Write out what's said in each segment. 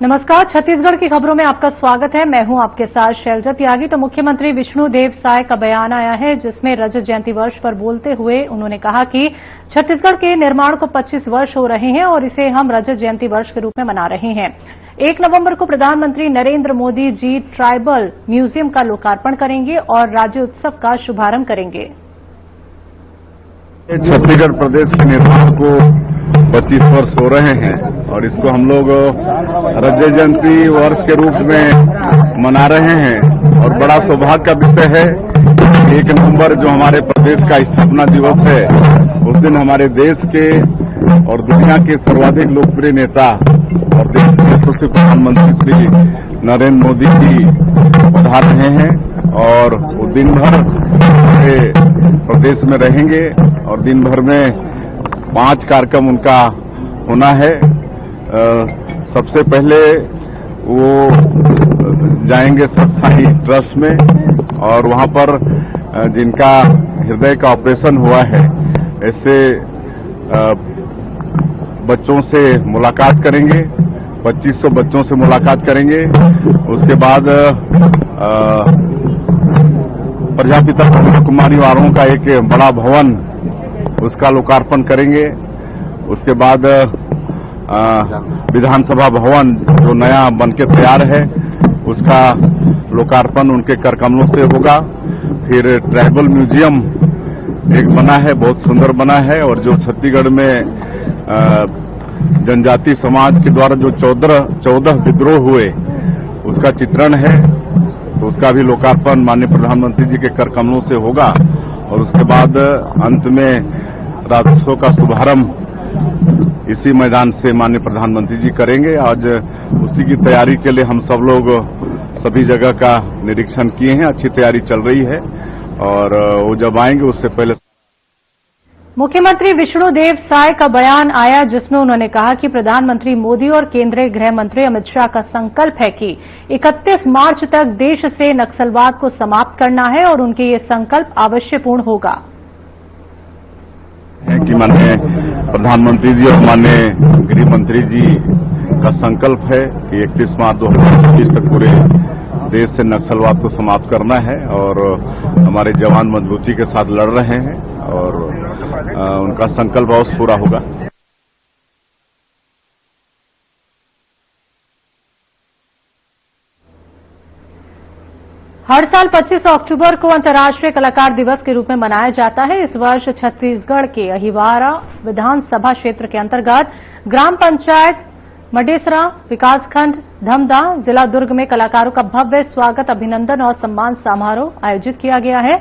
नमस्कार, छत्तीसगढ़ की खबरों में आपका स्वागत है। मैं हूं आपके साथ शैलजा त्यागी। तो मुख्यमंत्री विष्णुदेव साय का बयान आया है, जिसमें रजत जयंती वर्ष पर बोलते हुए उन्होंने कहा कि छत्तीसगढ़ के निर्माण को 25 वर्ष हो रहे हैं और इसे हम रजत जयंती वर्ष के रूप में मना रहे हैं। 1 नवंबर को प्रधानमंत्री नरेंद्र मोदी जी ट्राइबल म्यूजियम का लोकार्पण करेंगे और राज्योत्सव का शुभारंभ करेंगे। छत्तीसगढ़ प्रदेश के निर्माण को 25 वर्ष हो रहे हैं और इसको हम लोग रजत जयंती वर्ष के रूप में मना रहे हैं। और बड़ा सौभाग्य का विषय है, 1 नवंबर जो हमारे प्रदेश का स्थापना दिवस है, उस दिन हमारे देश के और दुनिया के सर्वाधिक लोकप्रिय नेता और देश के यशस्वी प्रधानमंत्री श्री नरेंद्र मोदी जी पधार रहे हैं और वो दिन भर हमारे प्रदेश में रहेंगे और दिन भर में 5 कार्यक्रम उनका होना है। सबसे पहले वो जाएंगे सत्साई ट्रस्ट में और वहां पर जिनका हृदय का ऑपरेशन हुआ है, ऐसे बच्चों से मुलाकात करेंगे। 2500 बच्चों से मुलाकात करेंगे। उसके बाद प्रजापिता ब्रह्मा कुमारी वालों का एक बड़ा भवन, उसका लोकार्पण करेंगे। उसके बाद विधानसभा भवन जो नया बनके तैयार है, उसका लोकार्पण उनके कर कमलों से होगा। फिर ट्राइबल म्यूजियम एक बना है, बहुत सुंदर बना है और जो छत्तीसगढ़ में जनजाति समाज के द्वारा जो 14 विद्रोह हुए, उसका चित्रण है, तो उसका भी लोकार्पण माननीय प्रधानमंत्री जी के कर कमलों से होगा। और उसके बाद अंत में राज्योत्सव का शुभारंभ इसी मैदान से माननीय प्रधानमंत्री जी करेंगे। आज उसी की तैयारी के लिए हम सब लोग सभी जगह का निरीक्षण किए हैं। अच्छी तैयारी चल रही है और वो जब आएंगे उससे पहले मुख्यमंत्री विष्णुदेव साय का बयान आया, जिसमें उन्होंने कहा कि प्रधानमंत्री मोदी और केंद्रीय गृह मंत्री अमित शाह का संकल्प है कि 31 मार्च तक देश से नक्सलवाद को समाप्त करना है और उनके ये संकल्प अवश्य पूर्ण होगा। कि माननीय प्रधानमंत्री जी और माननीय गृह मंत्री जी का संकल्प है कि 31 मार्च 2026 तक पूरे देश से नक्सलवाद को समाप्त करना है और हमारे जवान मजबूती के साथ लड़ रहे हैं और उनका संकल्प अवश्य पूरा होगा। हर साल 25 अक्टूबर को अंतर्राष्ट्रीय कलाकार दिवस के रूप में मनाया जाता है। इस वर्ष छत्तीसगढ़ के अहिवारा विधानसभा क्षेत्र के अंतर्गत ग्राम पंचायत मडेसरा, विकासखंड धमदा, जिला दुर्ग में कलाकारों का भव्य स्वागत, अभिनंदन और सम्मान समारोह आयोजित किया गया है।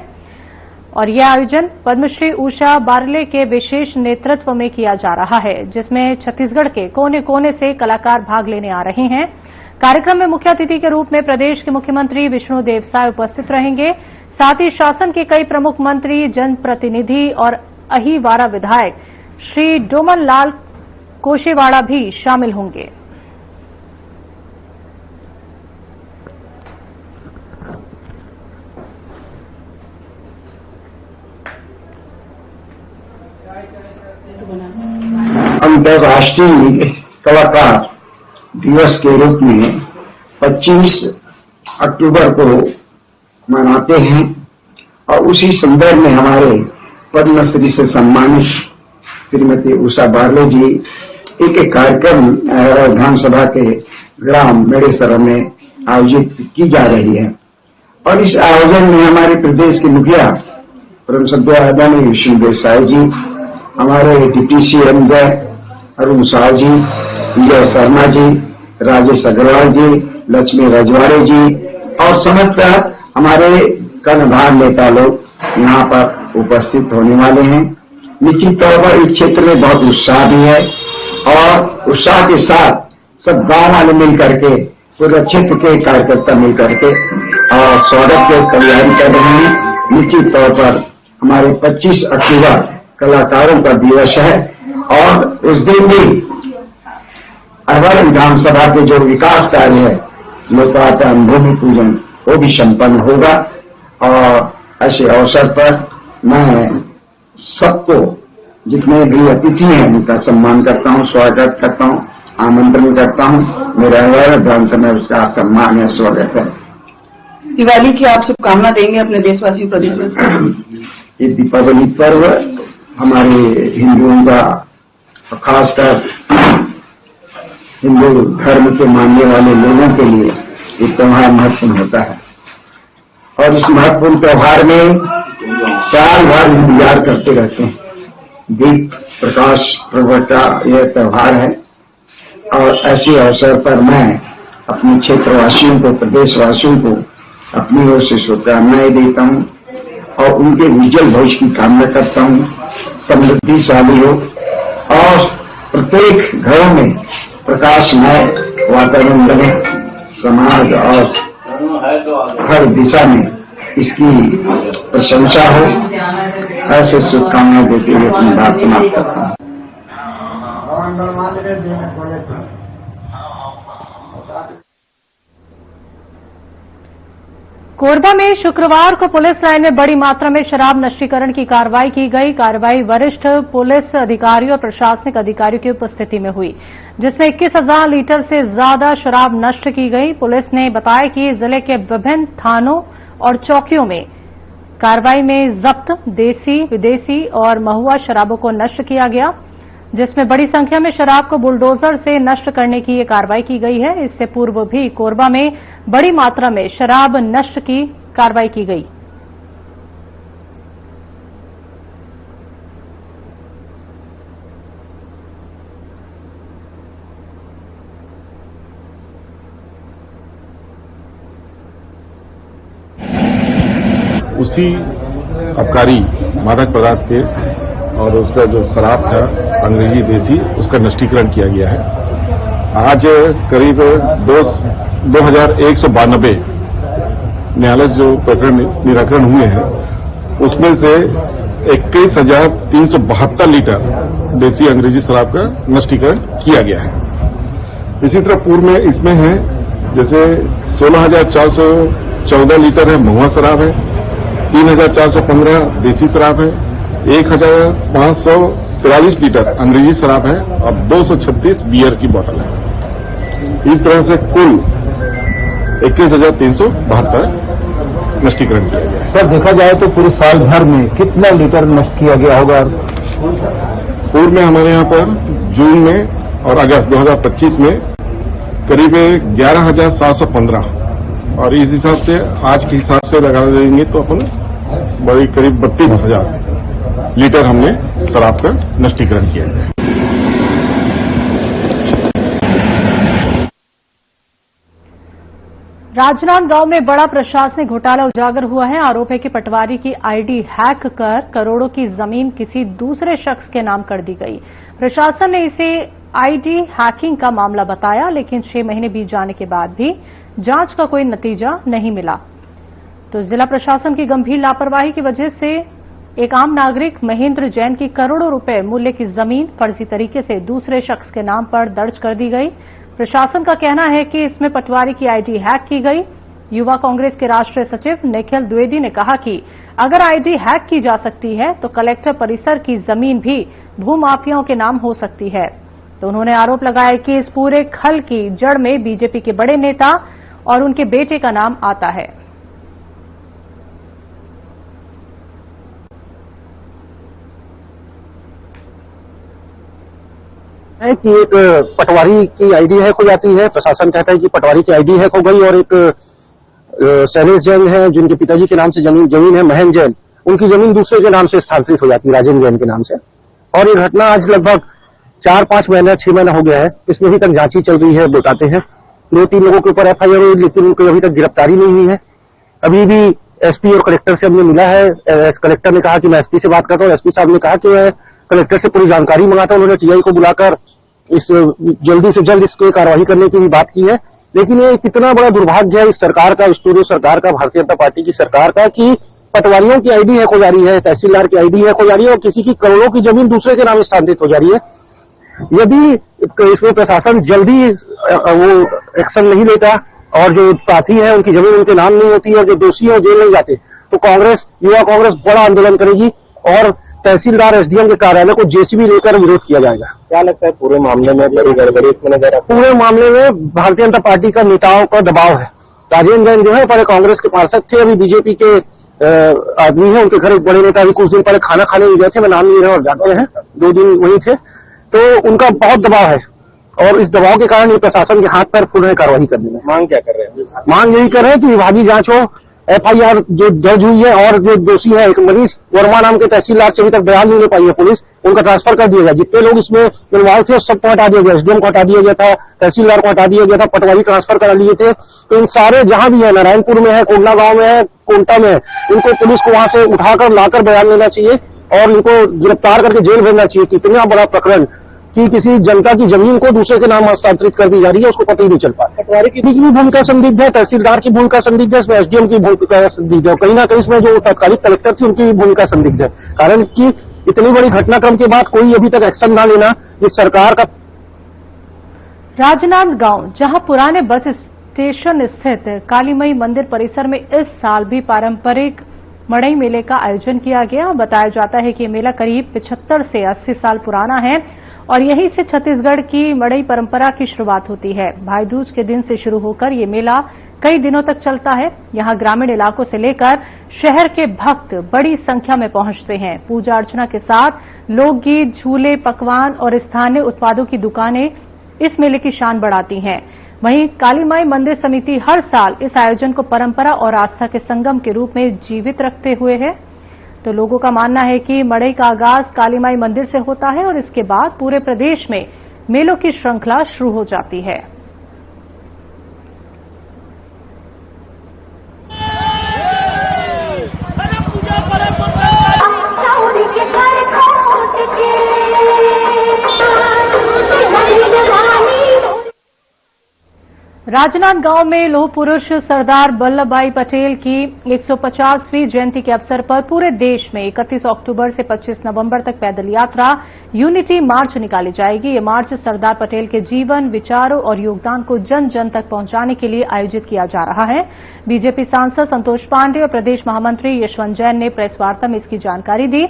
और यह आयोजन पद्मश्री उषा बारले के विशेष नेतृत्व में किया जा रहा है, जिसमें छत्तीसगढ़ के कोने कोने से कलाकार भाग लेने आ रहे हैं। कार्यक्रम में मुख्य अतिथि के रूप में प्रदेश के मुख्यमंत्री विष्णुदेव साय उपस्थित रहेंगे। साथ ही शासन के कई प्रमुख मंत्री, जनप्रतिनिधि और अहिवारा विधायक श्री डोमन लाल कोशेवाड़ा भी शामिल होंगे। अंतर्राष्ट्रीय कलाकार दिवस के रूप में 25 अक्टूबर को मनाते हैं और उसी संदर्भ में हमारे पद्मश्री से सम्मानित श्रीमती उषा बारले जी एक कार्यक्रम विधानसभा के ग्राम मेडेसरा में आयोजित की जा रही है। और इस आयोजन में हमारे प्रदेश के मुखिया परम सद्य आदरणीय विष्णुदेव साय जी, हमारे डिप्टी सीएम अरुण साव जी, विजय शर्मा जी, राजेश अग्रवाल जी, लक्ष्मी रजवाड़े जी और समस्त हमारे कर्णधार नेता लोग यहाँ पर उपस्थित होने वाले हैं। निश्चित तौर पर इस क्षेत्र में बहुत उत्साह भी है और उत्साह के साथ सब गांव वाले मिल करके, पूरे क्षेत्र के कार्यकर्ता मिल करके और स्वागत की तैयारी कर रहे हैं। निश्चित तौर पर हमारे 25 अक्टूबर कलाकारों का दिवस है और उस दिन भी अगर विधानसभा के जो विकास कार्य है, लोकार्पण, भूमि पूजन, वो भी संपन्न होगा। और ऐसे अवसर पर मैं सबको, जितने भी अतिथि हैं, उनका सम्मान करता हूं, स्वागत करता हूं, आमंत्रण करता हूं। मेरा विधानसभा में उसका सम्मान है, स्वागत है। दिवाली की आप शुभकामना देंगे अपने देशवासियों प्रदेशवासियों? ये दीपावली पर्व हमारे हिंदुओं का, खासकर हिंदू धर्म के मानने वाले लोगों के लिए ये त्योहार महत्वपूर्ण होता है और इस महत्वपूर्ण त्योहार में साल भर इंतजार करते रहते हैं। दीप प्रकाश पर्व का यह त्योहार है और ऐसे अवसर पर मैं अपने क्षेत्रवासियों को, प्रदेशवासियों को अपनी ओर से शुभकामनाएं देता हूं और उनके उज्जवल भविष्य की कामना करता हूं। समृद्धिशाली हो और प्रत्येक घरों में प्रकाशमय वातावरण बने, समाज और हर दिशा में इसकी प्रशंसा हो। ऐसे शुभकामनाएं देते हुए अपनी बात समाप्त करता हूं। कोरबा में शुक्रवार को पुलिस लाइन में बड़ी मात्रा में शराब नष्टीकरण की कार्रवाई की गई। कार्रवाई वरिष्ठ पुलिस अधिकारियों और प्रशासनिक अधिकारियों की उपस्थिति में हुई, जिसमें 21,000 लीटर से ज्यादा शराब नष्ट की गई। पुलिस ने बताया कि जिले के विभिन्न थानों और चौकियों में कार्रवाई में जब्त देसी, विदेशी और महुआ शराबों को नष्ट किया गया, जिसमें बड़ी संख्या में शराब को बुलडोजर से नष्ट करने की ये कार्रवाई की गई है। इससे पूर्व भी कोरबा में बड़ी मात्रा में शराब नष्ट की कार्रवाई की गई। उसी आबकारी मादक पदार्थ के और उसका जो शराब था अंग्रेजी देसी, उसका नष्टीकरण किया गया है। आज करीब 2192 न्यायालय जो प्रकरण निराकरण हुए हैं, उसमें से 21,372 लीटर देसी अंग्रेजी शराब का नष्टीकरण किया गया है। इसी तरह पूर्व में इसमें है जैसे 16,414 लीटर है महुआ शराब है, 3,415 देसी शराब है, 1,543 लीटर अंग्रेजी शराब है और 236 बियर की बोतल है। इस तरह से कुल 21,372 नष्टीकरण किया गया है। सर, देखा जाए तो पूरे साल भर में कितना लीटर नष्ट किया गया होगा? पूर्व में हमारे यहाँ पर जून में और अगस्त 2025 में करीब 11,715 और इस हिसाब से आज के हिसाब से लगा देंगे तो अपन बड़ी करीब 32,000 लीटर हमने शराब का नष्टीकरण किया है। राजनांदगांव में बड़ा प्रशासनिक घोटाला उजागर हुआ है। आरोप है कि पटवारी की आईडी हैक कर करोड़ों की जमीन किसी दूसरे शख्स के नाम कर दी गई। प्रशासन ने इसे आईडी हैकिंग का मामला बताया, लेकिन 6 महीने बीत जाने के बाद भी जांच का कोई नतीजा नहीं मिला। तो जिला प्रशासन की गंभीर लापरवाही की वजह से एक आम नागरिक महेंद्र जैन की करोड़ों रुपए मूल्य की जमीन फर्जी तरीके से दूसरे शख्स के नाम पर दर्ज कर दी गई। प्रशासन का कहना है कि इसमें पटवारी की आईडी हैक की गई। युवा कांग्रेस के राष्ट्रीय सचिव निखिल द्विवेदी ने कहा कि अगर आईडी हैक की जा सकती है तो कलेक्टर परिसर की जमीन भी भूमाफियाओं के नाम हो सकती है। तो उन्होंने आरोप लगाया कि इस पूरे खल की जड़ में बीजेपी के बड़े नेता और उनके बेटे का नाम आता है। कि एक पटवारी की आईडी हैक हो जाती है। प्रशासन कहता है कि पटवारी की आईडी हैक हो गई और एक शैलेश जैन है जिनके पिताजी के नाम से जमीन है, महेंद्र जैन, उनकी जमीन दूसरे के नाम से स्थानांतरित हो जाती है, राजेंद्र जैन के नाम से। और ये घटना आज लगभग 4-5 महीना 6 महीना हो गया है। इसमें अभी तक जांच ही चल रही है, बताते हैं। 2-3 लोगों के ऊपर एफआईआर हुई, लेकिन उनकी अभी तक गिरफ्तारी नहीं हुई है। अभी भी एसपी और कलेक्टर से हमने मिला है। कलेक्टर ने कहा कि मैं एसपी से बात करता हूँ। एसपी साहब ने कहा कि मैं कलेक्टर से पूरी जानकारी मंगाता हूं। उन्होंने टीआई को बुलाकर इस जल्दी से जल्द इसको कार्रवाई करने की भी बात की है। लेकिन ये कितना बड़ा दुर्भाग्य है इस सरकार का, पूरी सरकार का, भारतीय जनता पार्टी की सरकार का, कि पटवारियों की आईडी हैक हो जा रही है, तहसीलदार की आईडी हैक हो जा रही है और किसी की करोड़ों की जमीन दूसरे के नाम स्थानांतरित हो जा रही है। यदि इसमें प्रशासन जल्दी वो एक्शन नहीं लेता और जो प्रार्थी है उनकी जमीन उनके नाम नहीं होती और जो दोषी है जेल नहीं जाते, तो कांग्रेस, युवा कांग्रेस बड़ा आंदोलन करेगी और तहसीलदार एसडीएम के कार्यालय को जेसीबी लेकर विरोध किया जाएगा। क्या लगता है पूरे मामले में बड़ी गड़बड़ी इसमें नजर आती है? पूरे मामले में भारतीय जनता पार्टी का नेताओं का दबाव है। राजेंद्र जैन जो है पहले कांग्रेस के पार्षद थे, अभी बीजेपी के आदमी है। उनके घर एक बड़े नेता अभी कुछ दिन पहले खाना खाने भी गए थे, मैं नाम नहीं रहा और जाते हैं, 2 दिन वही थे। तो उनका बहुत दबाव है और इस दबाव के कारण ये प्रशासन के हाथ पैर फूल रहे कार्रवाई करने में। मांग क्या कर रहे हैं? मांग यही कर रहे हैं कि विभागीय जांच हो, एफआईआर जो दर्ज हुई है और जो दोषी है एक मनीष वर्मा नाम के तहसीलदार से अभी तक बयान नहीं ले पाई है पुलिस, उनका ट्रांसफर कर दिया गया। जितने लोग इसमें इन्वॉल्व थे सबको हटा दिया गया, एसडीएम को हटा दिया गया था, तहसीलदार को हटा दिया गया था, पटवारी ट्रांसफर करा लिए थे। तो इन सारे जहां भी है, नारायणपुर में है, कोंडा गांव में है, कोंटा में है, इनको पुलिस को वहां से उठाकर लाकर बयान लेना चाहिए और इनको गिरफ्तार करके जेल भेजना चाहिए। कितना बड़ा प्रकरण कि किसी जनता की जमीन को दूसरे के नाम हस्तांतरित कर दी जा रही है, उसको पता ही नहीं चल पा रहा। पटवारी की भी भूमिका संदिग्ध है, तहसीलदार की भूमिका संदिग्ध है, इसमें एसडीएम की भूमिका संदिग्ध है और कहीं ना कहीं इसमें जो तत्कालिक कलेक्टर थी उनकी भी भूमिका संदिग्ध है। कारण कि इतनी बड़ी घटनाक्रम के बाद कोई अभी तक एक्शन ना लेना, इस सरकार का। राजनांदगांव, जहां पुराने बस स्टेशन स्थित कालीमई मंदिर परिसर में इस साल भी पारंपरिक मड़ई मेले का आयोजन किया गया। बताया जाता है कि ये मेला करीब 75 से 80 साल पुराना है और यहीं से छत्तीसगढ़ की मड़ई परंपरा की शुरुआत होती है। भाई दूज के दिन से शुरू होकर ये मेला कई दिनों तक चलता है। यहां ग्रामीण इलाकों से लेकर शहर के भक्त बड़ी संख्या में पहुंचते हैं। पूजा अर्चना के साथ लोकगीत, झूले, पकवान और स्थानीय उत्पादों की दुकानें इस मेले की शान बढ़ाती हैं। वहीं कालीमाई मंदिर समिति हर साल इस आयोजन को परंपरा और आस्था के संगम के रूप में जीवित रखते हुए है। तो लोगों का मानना है कि मड़ई का आगाज कालीमाई मंदिर से होता है और इसके बाद पूरे प्रदेश में मेलों की श्रृंखला शुरू हो जाती है। राजनांदगांव में लौह पुरुष सरदार वल्लभ भाई पटेल की 150वीं जयंती के अवसर पर पूरे देश में 31 अक्टूबर से 25 नवंबर तक पैदल यात्रा यूनिटी मार्च निकाली जाएगी। ये मार्च सरदार पटेल के जीवन, विचारों और योगदान को जन जन तक पहुंचाने के लिए आयोजित किया जा रहा है। बीजेपी सांसद संतोष पांडे और प्रदेश महामंत्री यशवंत जैन ने प्रेस वार्ता में इसकी जानकारी दी।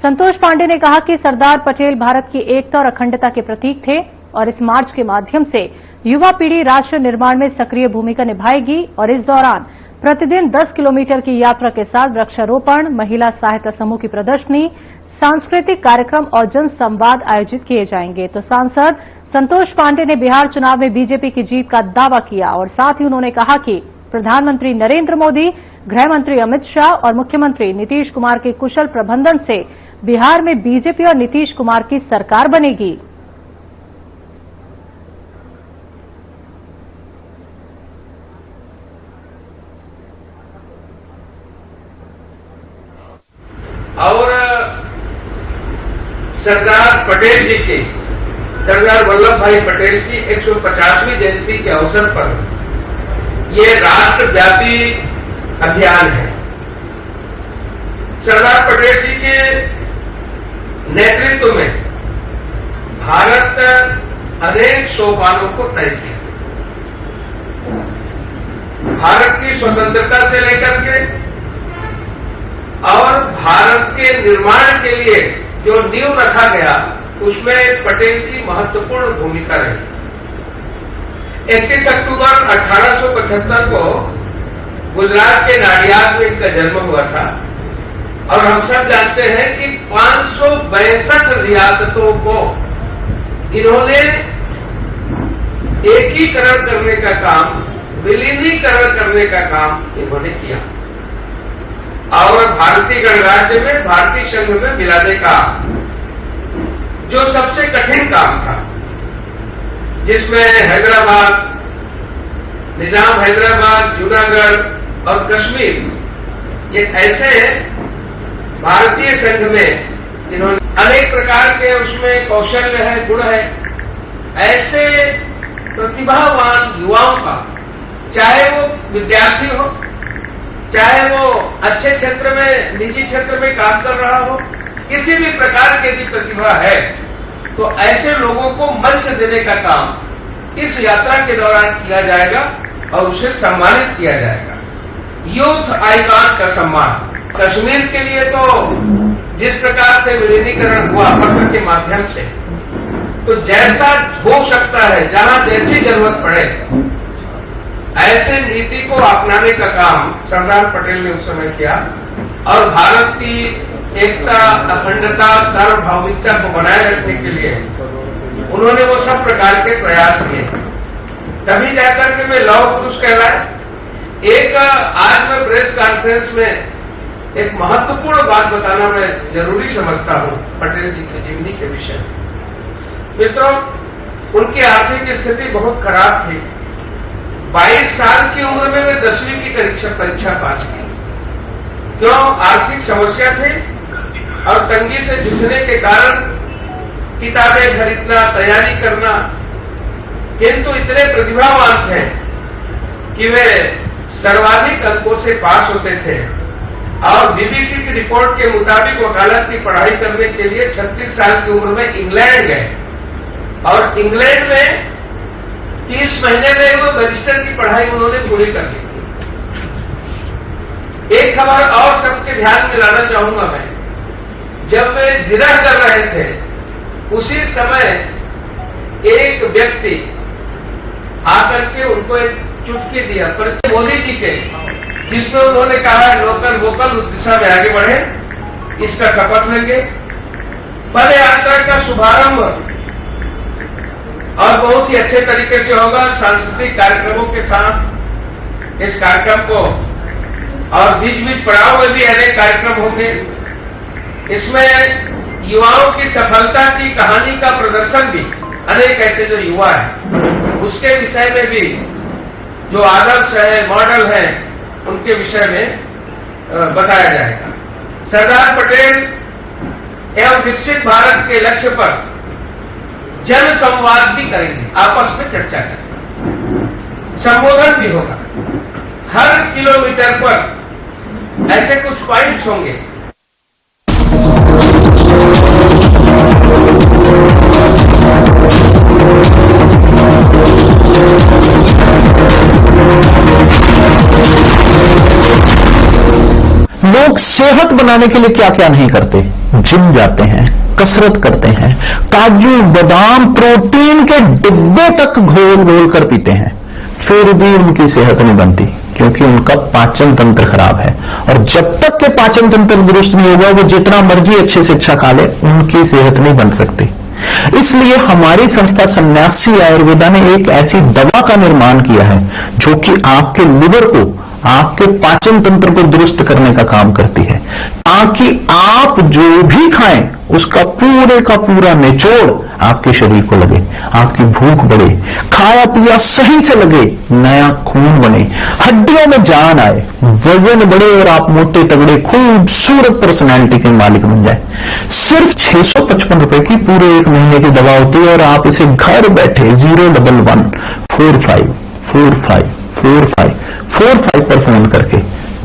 संतोष पांडे ने कहा कि सरदार पटेल भारत की एकता और अखंडता के प्रतीक थे और इस मार्च के माध्यम से युवा पीढ़ी राष्ट्र निर्माण में सक्रिय भूमिका निभाएगी और इस दौरान प्रतिदिन 10 किलोमीटर की यात्रा के साथ वृक्षारोपण, महिला सहायता समूह की प्रदर्शनी, सांस्कृतिक कार्यक्रम और जन संवाद आयोजित किए जाएंगे। तो सांसद संतोष पांडे ने बिहार चुनाव में बीजेपी की जीत का दावा किया और साथ ही उन्होंने कहा कि प्रधानमंत्री नरेंद्र मोदी, गृह मंत्री अमित शाह और मुख्यमंत्री नीतीश कुमार के कुशल प्रबंधन से बिहार में बीजेपी और नीतीश कुमार की सरकार बनेगी। और सरदार पटेल जी की, सरदार वल्लभ भाई पटेल की 150वीं जयंती के अवसर पर ये राष्ट्रव्यापी अभियान है। सरदार पटेल जी के नेतृत्व में भारत अनेक सोपानों को तय किया। भारत की स्वतंत्रता से लेकर के और भारत के निर्माण के लिए जो नींव रखा गया उसमें पटेल की महत्वपूर्ण भूमिका रही। 31 अक्टूबर 1875 को गुजरात के नाडियाद में इनका जन्म हुआ था और हम सब जानते हैं कि 562 रियासतों को इन्होंने एकीकरण करने का काम, विलीनीकरण करने का काम इन्होंने किया और भारतीय गणराज्य में, भारतीय संघ में मिलाने का जो सबसे कठिन काम था, जिसमें हैदराबाद, निजाम हैदराबाद, जूनागढ़ और कश्मीर, ये ऐसे भारतीय संघ में इन्होंने अनेक प्रकार के उसमें कौशल्य है, गुण है, ऐसे प्रतिभावान युवाओं का, चाहे वो विद्यार्थी हो, चाहे वो अच्छे क्षेत्र में, निजी क्षेत्र में काम कर रहा हो, किसी भी प्रकार की यदि प्रतिभा है तो ऐसे लोगों को मंच देने का काम इस यात्रा के दौरान किया जाएगा और उसे सम्मानित किया जाएगा। यूथ आइकॉन का सम्मान कश्मीर के लिए तो जिस प्रकार से विलीनीकरण हुआ पत्र के माध्यम से, तो जैसा हो सकता है, जहां जैसी जरूरत पड़े, ऐसे नीति को अपनाने का काम सरदार पटेल ने उस समय किया और भारत की एकता, अखंडता, सार्वभौमिकता को बनाए रखने के लिए उन्होंने वो सब प्रकार के प्रयास किए। तभी जाकर के मैं लौह पुरुष कहलाए। एक आज मैं प्रेस कॉन्फ्रेंस में एक महत्वपूर्ण बात बताना मैं जरूरी समझता हूं पटेल जी की जीवनी के विषय में। मित्रों, उनकी आर्थिक स्थिति बहुत खराब थी। 22 साल की उम्र में वे 10वीं की परीक्षा पास की। क्यों? आर्थिक समस्या थी और तंगी से जूझने के कारण किताबें खरीदना, तैयारी करना, किंतु इतने प्रतिभावान थे कि वे सर्वाधिक अंकों से पास होते थे और बीबीसी की रिपोर्ट के मुताबिक वकालत की पढ़ाई करने के लिए 36 साल की उम्र में इंग्लैंड गए और इंग्लैंड में 30 महीने में वो बैरिस्टर की पढ़ाई उन्होंने पूरी कर ली। एक खबर और सबके ध्यान में लाना चाहूंगा मैं। जब वे जिरह कर रहे थे, उसी समय एक व्यक्ति आकर के उनको एक चुटकी दिया परिचय मोदी जी के, जिसमें उन्होंने कहा लोकल वोकल उस दिशा में आगे बढ़े, इसका शपथ लेंगे। पद यात्रा का शुभारंभ और बहुत ही अच्छे तरीके से होगा, सांस्कृतिक कार्यक्रमों के साथ इस कार्यक्रम को, और बीच बीच पड़ाव में भी अनेक कार्यक्रम होंगे। इसमें युवाओं की सफलता की कहानी का प्रदर्शन भी, अनेक ऐसे जो युवा हैं उसके विषय में भी, जो आदर्श है, मॉडल है, उनके विषय में बताया जाएगा। सरदार पटेल एवं विकसित भारत के लक्ष्य पर जन संवाद भी करेंगे, आपस में चर्चा करेंगे, संबोधन भी होगा। हर किलोमीटर पर ऐसे कुछ पॉइंट्स होंगे। लोग सेहत बनाने के लिए क्या क्या नहीं करते, जिम जाते हैं, कसरत करते हैं, काजू बादाम प्रोटीन के डिब्बे तक घोल घोल कर पीते हैं, फिर भी उनकी सेहत नहीं बनती, क्योंकि उनका पाचन तंत्र खराब है। और जब तक के पाचन तंत्र दुरुस्त नहीं होगा, वो जितना मर्जी अच्छे से अच्छा खा ले, उनकी सेहत नहीं बन सकती। इसलिए हमारी संस्था सन्यासी आयुर्वेदा ने एक ऐसी दवा का निर्माण किया है जो कि आपके लिवर को, आपके पाचन तंत्र को दुरुस्त करने का काम करती है, ताकि आप जो भी खाएं उसका पूरे का पूरा निचोड़ आपके शरीर को लगे, आपकी भूख बढ़े, खाया पिया सही से लगे, नया खून बने, हड्डियों में जान आए, वजन बढ़े और आप मोटे तगड़े खूबसूरत पर्सनैलिटी के मालिक बन जाए। सिर्फ 655 रुपए की पूरे 1 महीने की दवा होती है और आप इसे घर बैठे 011 45 45 45 45 पर फोन करके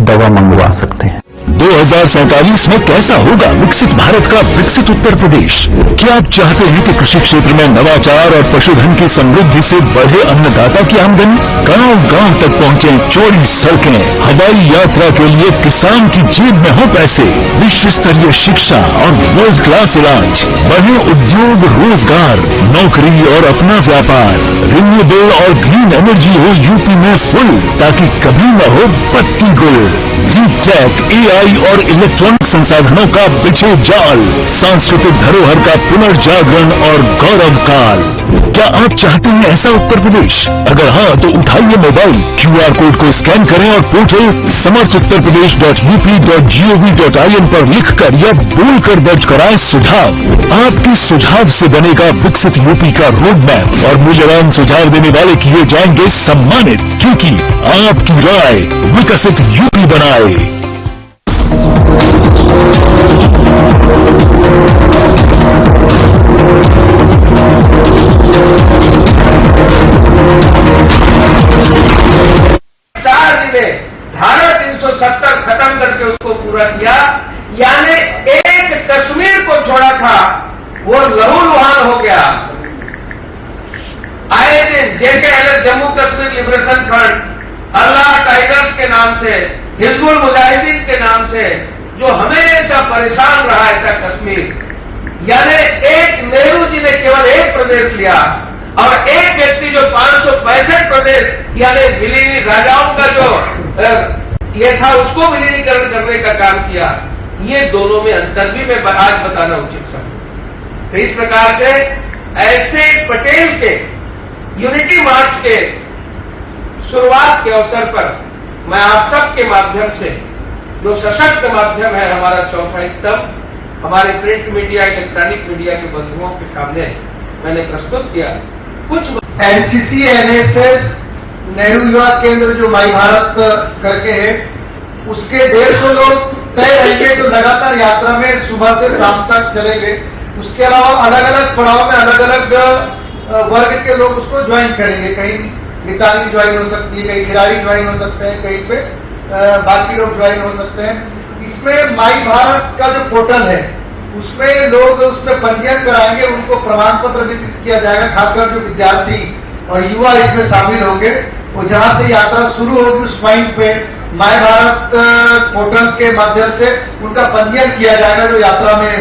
दवा मंगवा सकते हैं। 2047 में कैसा होगा विकसित भारत का विकसित उत्तर प्रदेश? क्या आप चाहते हैं कि कृषि क्षेत्र में नवाचार और पशुधन की समृद्धि से बढ़े अन्नदाता की आमदनी? गांव गांव तक पहुंचे चौड़ी सड़कें, हवाई यात्रा के लिए किसान की जेब में हो पैसे, विश्व स्तरीय शिक्षा और वर्ल्ड क्लास इलाज, बढ़े उद्योग, रोजगार, नौकरी और अपना व्यापार, रिन्यूएबल और ग्रीन एनर्जी हो यूपी में फुल, ताकि कभी न हो पत्ती गुल। डीप टेक, एआई और इलेक्ट्रॉनिक संसाधनों का बिछे जाल, सांस्कृतिक धरोहर का पुनर्जागरण और गौरव काल। क्या आप चाहते हैं ऐसा उत्तर प्रदेश? अगर हाँ, तो उठाइए मोबाइल, QR कोड को स्कैन करें और पोर्टल samarthuttarpradesh.up.gov.in पर लिखकर या बोलकर दर्ज कराएं सुझाव। आपके सुझाव से बनेगा विकसित यूपी का रोड मैप और मूल्यवान सुझाव देने वाले किए जाएंगे सम्मानित, क्योंकि आपकी राय विकसित यूपी बनाए। धारा 370 खत्म करके उसको पूरा किया, यानी एक कश्मीर को छोड़ा था वो लहूलुहान हो गया। आए दिन JKLF Jammu Kashmir liberation front, Allah tigers के नाम से, हिजबुल मुजाहिदीन के नाम से जो हमेशा परेशान रहा ऐसा कश्मीर, यानी एक नेहरू जी ने केवल एक प्रदेश लिया और एक व्यक्ति जो 565 प्रदेश यानी विलीनी राजाओं का जो ये था उसको विलीनीकरण करने का काम किया। ये दोनों में अंतर भी मैं आज बताना उचित समझूं। तो इस प्रकार से ऐसे पटेल के यूनिटी मार्च के शुरुआत के अवसर पर मैं आप सबके माध्यम से, जो सशक्त माध्यम है हमारा चौथा स्तंभ, हमारे प्रिंट मीडिया, इलेक्ट्रॉनिक मीडिया के बंधुओं के सामने मैंने प्रस्तुत किया। कुछ एनसीसी, एनएसएस, नेहरू युवा केंद्र जो माई भारत करके है, उसके 150 लोग तय रहेंगे जो लगातार यात्रा में सुबह से शाम तक चलेंगे। उसके अलावा अलग अलग पड़ाव में अलग अलग वर्ग के लोग उसको ज्वाइन करेंगे। कहीं मिताली ज्वाइन हो सकती है, कहीं खिलाड़ी ज्वाइन हो सकते हैं, कहीं पे बाकी लोग ज्वाइन हो सकते हैं। इसमें माई भारत का जो पोर्टल है उसमें लोग उसमें पंजीयन कराएंगे, उनको प्रमाण पत्र वितरित किया जाएगा। खासकर जो विद्यार्थी और युवा इसमें शामिल होंगे, वो जहां से यात्रा शुरू होगी उस पॉइंट पे माई भारत पोर्टल के माध्यम से उनका पंजीयन किया जाएगा, जो यात्रा में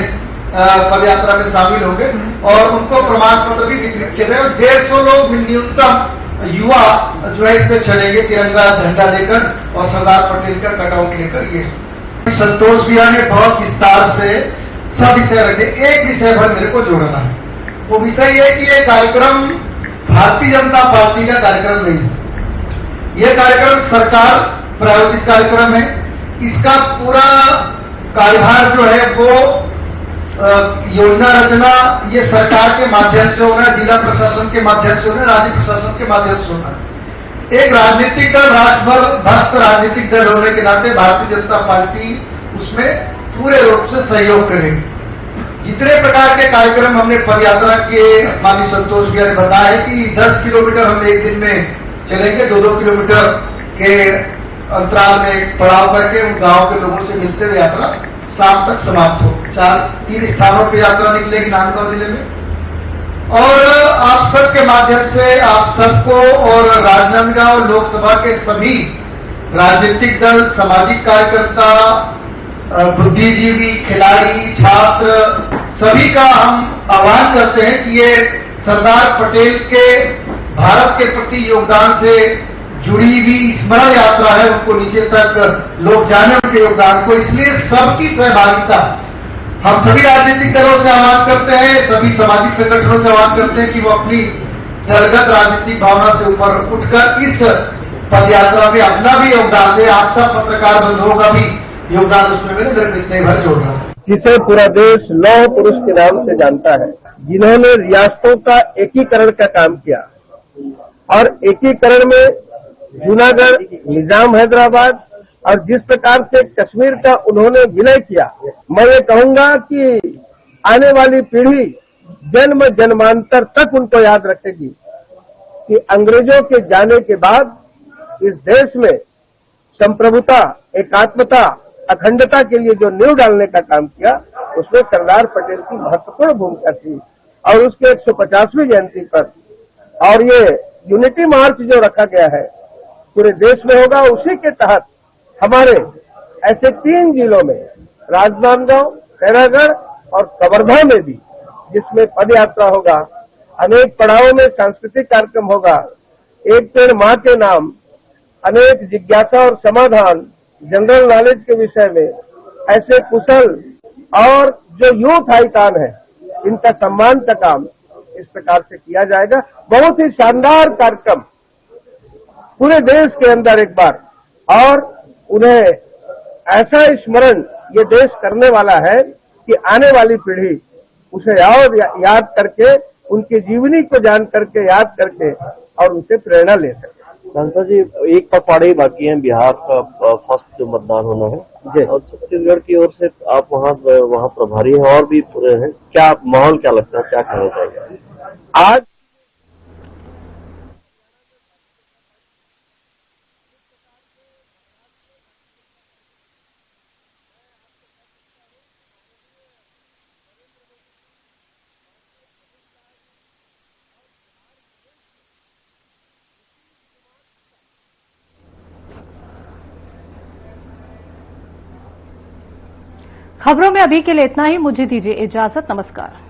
पद यात्रा में शामिल होंगे, और उनको प्रमाण पत्र भी वितरित किया जाएगा। 150 लोग न्यूनतम युवा जो है इसमें चलेंगे तिरंगा झंडा लेकर और सरदार पटेल का कटआउट लेकर। ये संतोष भैया ने बहुत विस्तार से सब विषय रखे। एक विषय पर मेरे को जोड़ना है, वो विषय ये कि ये कार्यक्रम भारतीय जनता पार्टी का कार्यक्रम नहीं है। ये कार्यक्रम सरकार प्रायोजित कार्यक्रम है। इसका पूरा कार्यभार जो है वो योजना रचना ये सरकार के माध्यम से होना है, जिला प्रशासन के माध्यम से होना है, राज्य प्रशासन के माध्यम से होना है। एक राजनीतिक दल, राजभर भक्त राजनीतिक दल होने के नाते भारतीय जनता पार्टी उसमें पूरे रूप से सहयोग करेगी। जितने प्रकार के कार्यक्रम हमने पदयात्रा के माननीय संतोष भैया ने बताया है कि 10 किलोमीटर हम एक दिन में चलेंगे, 2-2 किलोमीटर के अंतराल में पड़ाव करके उन गांव के लोगों से मिलते हुए यात्रा शाम तक समाप्त हो। 3 स्थानों पर यात्रा निकलेगी नांदगांव जिले में। और आप सबके माध्यम से आप सबको और राजनांदगांव लोकसभा के सभी राजनीतिक दल, सामाजिक कार्यकर्ता, बुद्धिजीवी, खिलाड़ी, छात्र, सभी का हम आह्वान करते हैं कि ये सरदार पटेल के भारत के प्रति योगदान से जुड़ी हुई स्मरण यात्रा है, उनको नीचे तक लोग जाने उनके योगदान को। इसलिए सबकी सहभागिता हम सभी राजनीतिक दलों से आह्वान करते हैं, सभी सामाजिक संगठनों से आह्वान करते हैं कि वो अपनी दलगत राजनीतिक भावना से ऊपर उठकर इस पदयात्रा में अपना भी योगदान दे। आप सब पत्रकार बंधुओं का भी योगदान उसमें मेरे इतने भर जोड़ रहा है। जिसे पूरा देश लौह पुरुष के नाम से जानता है, जिन्होंने रियासतों का एकीकरण का काम किया और एकीकरण में जूनागढ़, निजाम हैदराबाद और जिस प्रकार से कश्मीर का उन्होंने विलय किया, मैं ये कहूंगा कि आने वाली पीढ़ी जन्म जन्मांतर तक उनको याद रखेगी कि अंग्रेजों के जाने के बाद इस देश में संप्रभुता, एकात्मता, अखंडता के लिए जो नींव डालने का काम किया, उसमें सरदार पटेल की महत्वपूर्ण भूमिका थी। और उसके 150वीं जयंती पर और ये यूनिटी मार्च जो रखा गया है पूरे देश में होगा, उसी के तहत हमारे ऐसे 3 जिलों में राजनांदगांव, खैरागढ़ और कवर्धा में भी, जिसमें पद यात्रा होगा, अनेक पड़ावों में सांस्कृतिक कार्यक्रम होगा, एक पेड़ मां के नाम, अनेक जिज्ञासा और समाधान, जनरल नॉलेज के विषय में ऐसे कुशल और जो यूथ आइकान है इनका सम्मान का काम इस प्रकार से किया जाएगा। बहुत ही शानदार कार्यक्रम पूरे देश के अंदर एक बार, और उन्हें ऐसा स्मरण ये देश करने वाला है कि आने वाली पीढ़ी उसे और याद करके, उनकी जीवनी को जान करके, याद करके और उनसे प्रेरणा ले सके। सांसद जी, एक पखवाड़े बाकी है बिहार का फर्स्ट जो मतदान होना है, और छत्तीसगढ़ की ओर से आप वहाँ प्रभारी हैं और भी पूरे हैं, क्या माहौल क्या लगता है, क्या कहना चाहिए आज? खबरों में अभी के लिए इतना ही। मुझे दीजिए इजाजत। नमस्कार।